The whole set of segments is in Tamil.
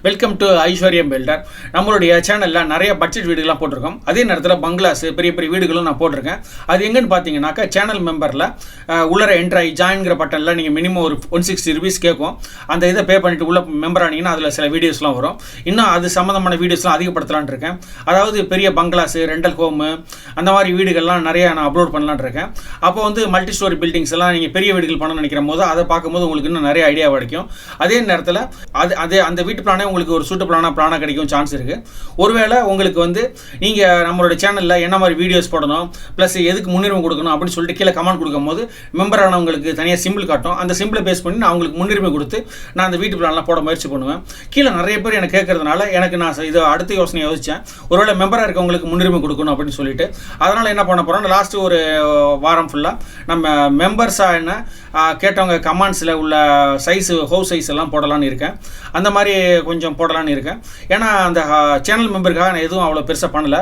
வெல்கம் டு ஐஸ்வர்யம் பில்டர். நம்மளுடைய சேனலில் நிறைய பட்ஜெட் வீடுகள்லாம் போட்டிருக்கோம். அதே நேரத்தில் பங்களாஸ் பெரிய பெரிய வீடுகளும் நான் போட்டிருக்கேன். அது எங்கன்னு பார்த்தீங்கன்னாக்கா சேனல் மெம்பரில் உள்ளர என்ட்ராய் ஜாயின்கிற பட்டனில் நீங்கள் மினிமம் ஒரு 160 rupees கேட்கும். அந்த இதை பே பண்ணிவிட்டு உள்ள மெம்பர் ஆனீங்கன்னா அதில் சில வீடியோஸ்லாம் வரும். இன்னும் அது சம்மந்தமான வீடியோஸ்லாம் அதிகப்படுத்தலான் இருக்கேன். அதாவது பெரிய பங்களாஸ், ரெண்டல் ஹோமு, அந்த மாதிரி வீடுகள்லாம் நிறையா நான் அப்லோட் பண்ணலான் இருக்கேன். அப்போ வந்து மல்டி ஸ்டோரி பில்டிங்ஸ் எல்லாம் நீங்கள் பெரிய வீடுகள் பண்ணணும்னு நினைக்கிற போது அதை பார்க்கும்போது உங்களுக்கு இன்னும் நிறைய ஐடியா கிடைக்கும். அதே நேரத்தில் அந்த வீட்டு பிளானே உங்களுக்கு ஒரு சூட்டபிளான பிளானாக கிடைக்கும் சான்ஸ் இருக்குது. ஒருவேளை உங்களுக்கு வந்து நீங்கள் நம்மளோட சேனலில் என்ன மாதிரி வீடியோஸ் போடணும், ப்ளஸ் எதுக்கு முன்னுரிமை கொடுக்கணும் அப்படின்னு சொல்லிட்டு கீழே கமெண்ட் கொடுக்கும் போது மெம்பர் ஆனவங்களுக்கு தனியாக சிம்பிள் காட்டும். அந்த சிம்பிளை பேஸ் பண்ணி நான் அவங்களுக்கு முன்னுரிமை கொடுத்து நான் அந்த வீட்டு பிளான்லாம் போட முயற்சி பண்ணுவேன். கீழே நிறைய பேர் எனக்கு கேட்கறதுனால எனக்கு நான் இது அடுத்த யோசனை யோசித்தேன். ஒருவேளை மெம்பராக இருக்கவங்களுக்கு முன்னுரிமை கொடுக்கணும் அப்படின்னு சொல்லிட்டு அதனால் என்ன பண்ண போகிறோம், லாஸ்ட்டு ஒரு வாரம் ஃபுல்லாக நம்ம மெம்பர்ஸாக என்ன கேட்டவங்க கமெண்ட்ஸில் உள்ள சைஸு ஹவுஸ் சைஸ் எல்லாம் போடலான்னு இருக்கேன். அந்த மாதிரி கொஞ்சம் போடலான்னு இருக்கேன். ஏன்னா அந்த சேனல் மெம்பருக்காக நான் எதுவும் அவ்வளோ பெருசாக பண்ணலை.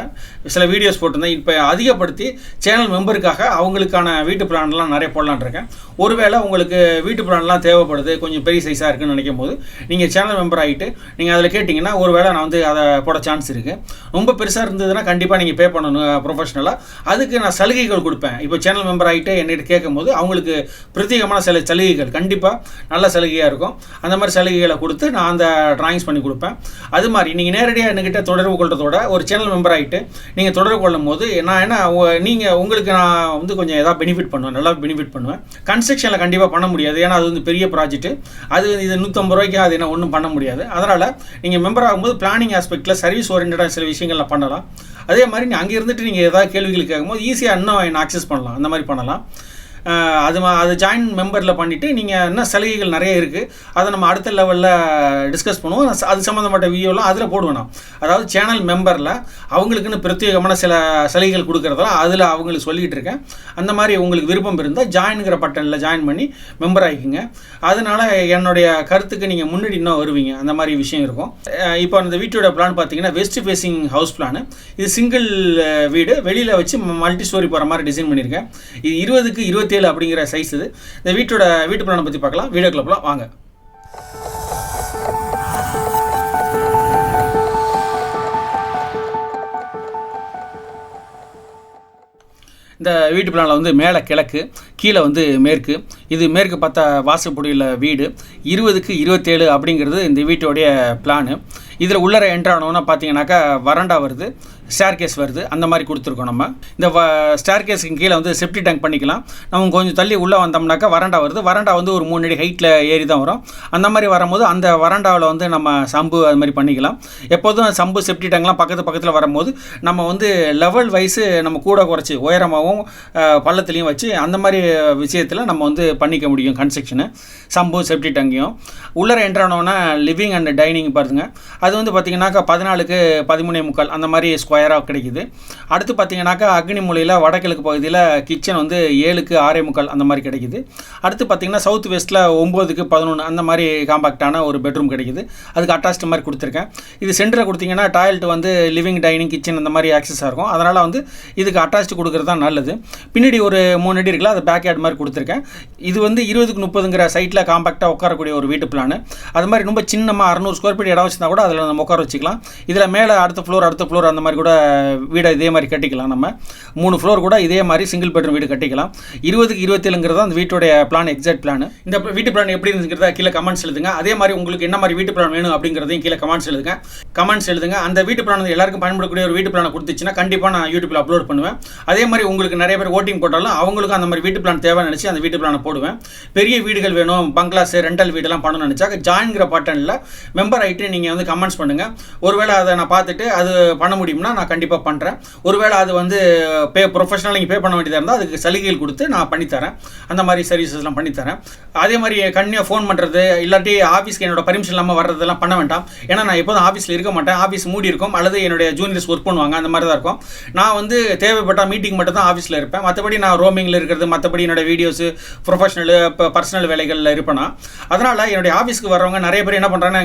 சில வீடியோஸ் போட்டிருந்தேன். இப்போ அதிகப்படுத்தி சேனல் மெம்பருக்காக அவங்களுக்கான வீட்டு பிளான்லாம் நிறைய போடலான் இருக்கேன். ஒருவேளை உங்களுக்கு வீட்டு பிளான்லாம் தேவைப்படுது, கொஞ்சம் பெரிய சைஸாக இருக்குன்னு நினைக்கும் போது நீங்கள் சேனல் மெம்பர் ஆகிட்டு நீங்கள் அதில் கேட்டிங்கன்னா ஒருவேளை நான் வந்து அதை போட சான்ஸ் இருக்குது. ரொம்ப பெருசாக இருந்ததுன்னா கண்டிப்பாக நீங்கள் பே பண்ணணும் ப்ரொஃபஷனலாக. அதுக்கு நான் சலுகைகள் கொடுப்பேன். இப்போ சேனல் மெம்பர் ஆகிட்டு என்னிட்ட கேட்கும் போது அவங்களுக்கு பிரத்யேகமான சில சலுகைகள் கண்டிப்பாக நல்ல சலுகையாக இருக்கும். அந்த மாதிரி சலுகைகளை கொடுத்து நான் அந்த டிராயிங்ஸ் பண்ணி கொடுப்பேன். அது மாதிரி நீங்கள் நேரடியாக என்கிட்ட தொடர்பு கொள்றதோட ஒரு சேனல் மெம்பர் ஆகிட்டு நீங்கள் தொடர்பு கொள்ளும் போது நான் என்ன நீங்கள் உங்களுக்கு நான் வந்து கொஞ்சம் ஏதாவது பெனிஃபிட் பண்ணுவேன், நல்லா பெனிஃபிட் பண்ணுவேன். கன்ஸ்ட்ரக்ஷனில் கண்டிப்பாக பண்ண முடியாது. ஏன்னா அது வந்து பெரிய ப்ராஜெக்ட்டு. அது இது 150 ரூபாய்க்கு அது என்ன ஒன்றும் பண்ண முடியாது. அதனால் நீங்கள் மெம்பர் ஆகும்போது பிளானிங் ஆஸ்பெக்டில் சர்வீஸ் ஓரியன்டாக சில விஷயங்கள்லாம் பண்ணலாம். அதே மாதிரி அங்கே இருந்துட்டு நீங்கள் ஏதாவது கேள்விகள் கேட்கும்போது ஈஸியாக இன்னும் என்ன ஆக்சஸ் பண்ணலாம். அந்த மாதிரி பண்ணலாம். அது ஜாயின் மெம்பரில் பண்ணிவிட்டு நீங்கள் என்ன சலுகைகள் நிறைய இருக்குது, அதை நம்ம அடுத்த லெவலில் டிஸ்கஸ் பண்ணுவோம். அது சம்மந்தப்பட்ட வீடியோலாம் அதில் போடுவேன். அதாவது சேனல் மெம்பரில் அவங்களுக்குன்னு பிரத்யேகமான சில சலுகைகள் கொடுக்குறதெல்லாம் அதில் அவங்களுக்கு சொல்லிகிட்டு இருக்கேன். அந்த மாதிரி உங்களுக்கு விருப்பம் இருந்தால் ஜாயின்கிற பட்டனில் ஜாயின் பண்ணி மெம்பர் ஆகிக்குங்க. அதனால் என்னுடைய கருத்துக்கு நீங்கள் முன்னாடி இன்னும் வருவீங்க. அந்த மாதிரி விஷயம் இருக்கும். இப்போ அந்த வீட்டோட பிளான் பார்த்தீங்கன்னா வெஸ்ட் ஃபேசிங் ஹவுஸ் பிளான். இது சிங்கிள் வீடு, வெளியில் வச்சு மல்டி ஸ்டோரி போகிற மாதிரி டிசைன் பண்ணியிருக்கேன். இது 20க்கு 27 அப்படிங்கிற சைஸ். இது இந்த வீட்டு பிளானை பற்றி பார்க்கலாம். வீடியோக்குள்ள போலாம் வாங்க. இந்த வீட்டு பிளானில் வந்து மேலே கிழக்கு, கீழே வந்து மேற்கு. இது மேற்கு பார்த்தா வாசப்படியில் வீடு. 20க்கு 27 அப்படிங்கிறது இந்த வீட்டோடைய பிளானு. இதில் உள்ளர என்ட்ரானோன்னா பார்த்தீங்கன்னாக்கா வராண்டா வருது, ஸ்டேர் கேஸ் வருது. அந்த மாதிரி கொடுத்துருக்கோம். நம்ம இந்த ஸ்டேர் கேஸுக்கு கீழே வந்து செப்டி டேங்க் பண்ணிக்கலாம். நம்ம கொஞ்சம் தள்ளி உள்ளே வந்தோம்னாக்கா வராண்டா வருது. வராண்டா வந்து ஒரு 3 அடி ஹைட்டில் ஏறி தான் வரும். அந்த மாதிரி வரும்போது அந்த வராண்டாவில் வந்து நம்ம சம்பு அது மாதிரி பண்ணிக்கலாம். எப்போதும் சம்பு செப்டி டேங்க்லாம் பக்கத்தில் வரும்போது நம்ம வந்து லெவல் வைஸு நம்ம கூட குறைச்சி உயரமாகவும் பள்ளத்துலேயும் வச்சு அந்த மாதிரி விஷயத்தில் நம்ம வந்து பண்ணிக்க முடியும் கன்ஸ்ட்ரக்ஷனு. சம்பு செப்டி டேங்கையும் உள்ளர என்ட்ரானோன்னா லிவிங் அண்ட் டைனிங் பாருங்க. அது வந்து பார்த்திங்கனாக்கா 14க்கு 13.75 அந்த மாதிரி ஸ்கொயராக கிடைக்குது. அடுத்து பார்த்திங்கனாக்கா அக்னி மூலையில் வடகிழக்கு பகுதியில் கிச்சன் வந்து 7க்கு 6.75 அந்த மாதிரி கிடைக்குது. அடுத்து பார்த்திங்கன்னா சவுத் வெஸ்ட்டில் 9க்கு 11 அந்த மாதிரி காம்பாக்டான ஒரு பெட்ரூம் கிடைக்குது. அதுக்கு அட்டாச்ட் மாதிரி கொடுத்துருக்கேன். இது சென்டரில் கொடுத்திங்கன்னா டாய்லெட் வந்து லிவிங் டைனிங் கிச்சன் அந்த மாதிரி ஆக்சஸாக இருக்கும். அதனால் வந்து இதுக்கு அட்டாச்ட் கொடுக்குறது தான் நல்லது. பின்னாடி ஒரு 3 அடி இருக்குல்ல, அது பேக் யார்ட் மாதிரி கொடுத்துருக்கேன். இது வந்து 20க்கு 30ங்கிற சைட்டில் காம்பாக்டாக உட்காரக்கூடிய ஒரு வீட்டு பிளான். அது மாதிரி ரொம்ப சின்னமாக 600 ஸ்கொயர் ஃபீட் இடம் வச்சுருந்தா கூட அதில் நம்ம உட்கார வச்சுக்கலாம். இதில் மேலே அடுத்த ஃப்ளோர் அந்த மாதிரி கூட வீடை இதே மாதிரி கட்டிக்கலாம். நம்ம 3 ஃப்ளோர் கூட இதே மாதிரி சிங்கிள் பெட்ரூம் வீடு கட்டிக்கலாம். 20க்கு 27ங்கிறது அந்த வீட்டோடைய பிளான், எக்ஸாக்ட் பிளான். இந்த வீட்டு பிளான் எப்படி இருந்துங்கிறத கீழே கமெண்ட்ஸ் எழுதுங்க. அதே மாதிரி உங்களுக்கு என்ன மாதிரி வீட்டு பிளான் வேணும் அப்படிங்கிறதையும் கீழே கமெண்ட்ஸ் எழுதுங்க. அந்த வீட்டு பிளான் வந்து எல்லாருக்கும் பயன்படக்கூடிய ஒரு வீட்டு பிளானை கொடுத்துச்சுன்னா கண்டிப்பாக நான் யூடியூப்பில் அப்லோட் பண்ணுவேன். அதே மாதிரி உங்களுக்கு நிறைய பேர் ஓட்டிங் போட்டாலும் அவங்களுக்கும் அந்த மாதிரி வீட்டு பிளான் தேவை நினச்சி அந்த வீட்டு பிளானை போடுவேன். பெரிய வீடுகள் வேணும், பங்களாஸ், ரெண்டல் வீடெல்லாம் பண்ணணும்னு நினச்சா ஜாயின்கிற பட்டனில் மெம்பர் ஆகிட்டு நீங்கள் வந்து கமெண்ட்ஸ் பண்ணுங்கள். ஒருவேளை அதை நான் பார்த்துட்டு அது பண்ண முடியும்னா நான் கண்டிப்பாக பண்ணுறேன். ஒருவேளை அது வந்து ப்ரொஃபஷனல் நீங்கள் பே பண்ண வேண்டியதாக இருந்தால் அதுக்கு சலுகைகள் கொடுத்து நான் பண்ணித்தரேன். அந்த மாதிரி சர்வீசஸ்லாம் பண்ணித்தரேன். அதே மாதிரி கண்ணியாக ஃபோன் பண்ணுறது இல்லாட்டி ஆஃபீஸ்க்கு என்னோட பர்மிஷன் இல்லாமல் வர்றதெல்லாம் பண்ண வேண்டாம். ஏன்னா நான் எப்போதும் ஆஃபீஸில் இருக்க மாட்டேன். ஆஃபீஸ் மூடி இருக்கும் அல்லது என்னுடைய ஜூனியர்ஸ் ஒர்க் பண்ணுவாங்க. அந்த மாதிரி தான் இருக்கும். நான் வந்து தேவைப்பட்டால் மீட்டிங் மட்டும் தான் ஆஃபீஸில் இருப்பேன். மற்றபடி நான் ரோமிங்கில் இருக்கிறது, மற்றபடி என்னோட வீடியோஸு ப்ரொஃபஷனல் பர்சனல் வேலைகளில் இருப்பேனா. அதனால் என்னுடைய ஆஃபீஸ்க்கு வரவங்க நிறைய பேர் என்ன பண்ணுறாங்கன்னா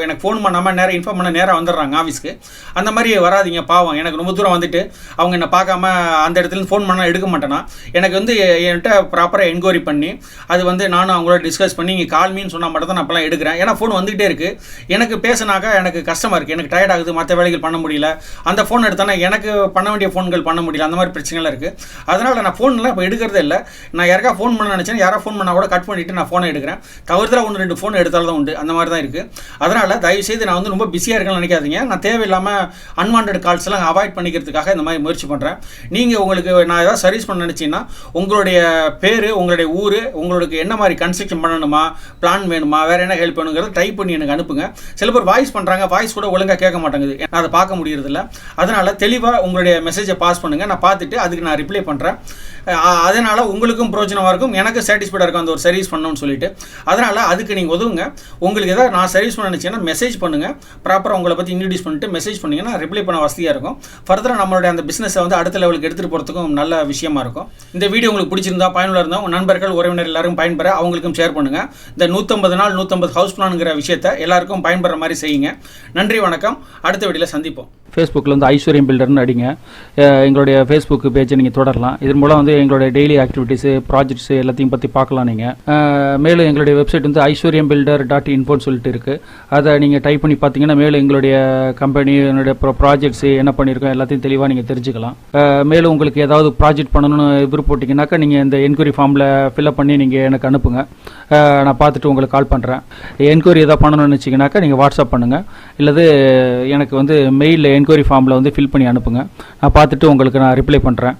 எனக்கு ஃபோன் பண்ணாமல் நேரம் இன்ஃபார்ம் பண்ண நேராக வந்துடுறாங்க ஆஃபீஸ்க்கு. அந்த மாதிரி வராதிங்க பாவம். எனக்கு ரொம்ப தூரம் வந்துட்டு அவங்க என்னை பார்க்காம அந்த இடத்துலேருந்து ஃபோன் பண்ணால் எடுக்க மாட்டேன்னா எனக்கு வந்து என்கிட்ட ப்ராப்பராக என்கொயரி பண்ணி அது வந்து நானும் அவங்களோட டிஸ்கஸ் பண்ணி இங்கே கால் மீன்னு சொன்னால் மட்டும் தான் நான் அப்போலாம் எடுக்கிறேன். ஏன்னா ஃபோன் வந்துகிட்டே இருக்குது. எனக்கு பேசினாக்கா எனக்கு கஷ்டமாக இருக்குது, எனக்கு டயர்ட் ஆகுது, மற்ற வேலைகள் பண்ண முடியல. அந்த ஃபோன் எடுத்தானா எனக்கு பண்ண வேண்டிய ஃபோன்கள் பண்ண முடியல. அந்த மாதிரி பிரச்சனைலாம் இருக்குது. அதனால் நான் ஃபோன்லாம் இப்போ எடுக்கிறதே இல்லை. நான் யாருக்கா ஃபோன் பண்ண நினச்சேன், யாராவது ஃபோன் பண்ணால் கூட கட் பண்ணிவிட்டு நான் ஃபோனை எடுக்கிறேன். தவிர்த்து 1-2 ஃபோன் எடுத்தாலும் தான் உண்டு. அந்த மாதிரி தான் இருக்குது. அதனால் தயவுசெய்து நான் வந்து ரொம்ப பிஸியாக இருக்கேன்னு நினைக்காதீங்க. நான் தேவையில்லாமல் அன்வான்ட் கால்ஸ் எல்லாம் அவாய்ட் பண்ணிக்கிறதுக்காக இந்த மாதிரி முயற்சி பண்ணுறேன். நீங்கள் உங்களுக்கு நான் ஏதாவது சர்வீஸ் பண்ண நினச்சிங்கன்னா உங்களுடைய பேர், உங்களுடைய ஊர், உங்களுக்கு என்ன மாதிரி கன்ஸ்ட்ரக்ஷன் பண்ணணுமா, பிளான் வேணுமா, வேறு என்ன ஹெல்ப் வேணுங்கிறத டைப் பண்ணி எனக்கு அனுப்புங்க. சில பேர் வாய்ஸ் பண்ணுறாங்க, வாய்ஸ் கூட ஒழுங்காக கேட்க மாட்டேங்குது, நான் அதை பார்க்க முடியறதில்ல. அதனால் தெளிவாக உங்களுடைய மெசேஜை பாஸ் பண்ணுங்கள். நான் பார்த்துட்டு அதுக்கு நான் ரிப்ளை பண்ணுறேன். அதனால் உங்களுக்கும் பிரோஜனமாக இருக்கும், எனக்கு சாட்டிஸ்ஃபைடாக இருக்கும் அந்த ஒரு சர்வீஸ் பண்ணணும்னு சொல்லிட்டு. அதனால் அதுக்கு நீங்கள் உதவுங்க. உங்களுக்கு ஏதாவது நான் சர்வீஸ் பண்ண நினச்சிங்கன்னா மெசேஜ் பண்ணுங்கள். ப்ராப்பராக உங்களை பற்றி இன்ட்ரடியூஸ் பண்ணிட்டு மெசேஜ் பண்ணிங்கன்னா ரிப்ளை பண்ண வசதியாக இருக்கும். ஃபர்தராக நம்மளுடைய அந்த பிஸ்னஸை வந்து அடுத்த லெவலுக்கு எடுத்துகிட்டு போகிறதுக்கும் நல்ல விஷயமா இருக்கும். இந்த வீடியோ உங்களுக்கு பிடிச்சிருந்தா, பயனுள்ள இருந்தால் உங்கள் நண்பர்கள், உறவினர் எல்லாரும் பயன்பெற அவங்களுக்கும் ஷேர் பண்ணுங்கள். இந்த 150 நாள் 150 ஹவுஸ் பிளான்ங்கிற விஷயத்தை எல்லாருக்கும் பயன்படுற மாதிரி செய்யுங்க. நன்றி, வணக்கம். அடுத்த வீடியோவில் சந்திப்போம். ஃபேஸ்புக்கில் வந்து ஐஸ்வர்யம் பில்டர்னு அடிங்க. எங்களுடைய ஃபேஸ்புக் பேஜை நீங்கள் தொடரலாம். இதன் மூலம் வந்து எங்களுடைய டெய்லி ஆக்டிவிட்டீஸு, ப்ராஜெக்ட்ஸு எல்லாத்தையும் பற்றி பார்க்கலாம். நீங்கள் மேலும் எங்களுடைய வெப்சைட் வந்து aishwaryambuilder.info சொல்லிட்டு இருக்குது. அதை நீங்கள் டைப் பண்ணி பார்த்தீங்கன்னா மேலும் எங்களுடைய கம்பெனி, என்னுடைய ப்ராஜெக்ட்ஸு என்ன பண்ணியிருக்கோம் எல்லாத்தையும் தெளிவாக நீங்கள் தெரிஞ்சுக்கலாம். மேலும் உங்களுக்கு ஏதாவது ப்ராஜெக்ட் பண்ணணும்னு விருப்பப்பட்டீங்கன்னாக்கா நீங்கள் இந்த என்கொயரி ஃபார்மில் ஃபில்அப் பண்ணி நீங்கள் எனக்கு அனுப்புங்க. நான் பார்த்துட்டு உங்களுக்கு கால் பண்ணுறேன். என்கொயரி எதாவது பண்ணணும்னு நினச்சிங்கனாக்கா நீங்கள் வாட்ஸ்அப் பண்ணுங்கள். இல்லது எனக்கு வந்து மெயிலில் என்கொயரி ஃபார்மில் வந்து ஃபில் பண்ணி அனுப்புங்க. நான் பார்த்துட்டு உங்களுக்கு நான் ரிப்ளை பண்ணுறேன்.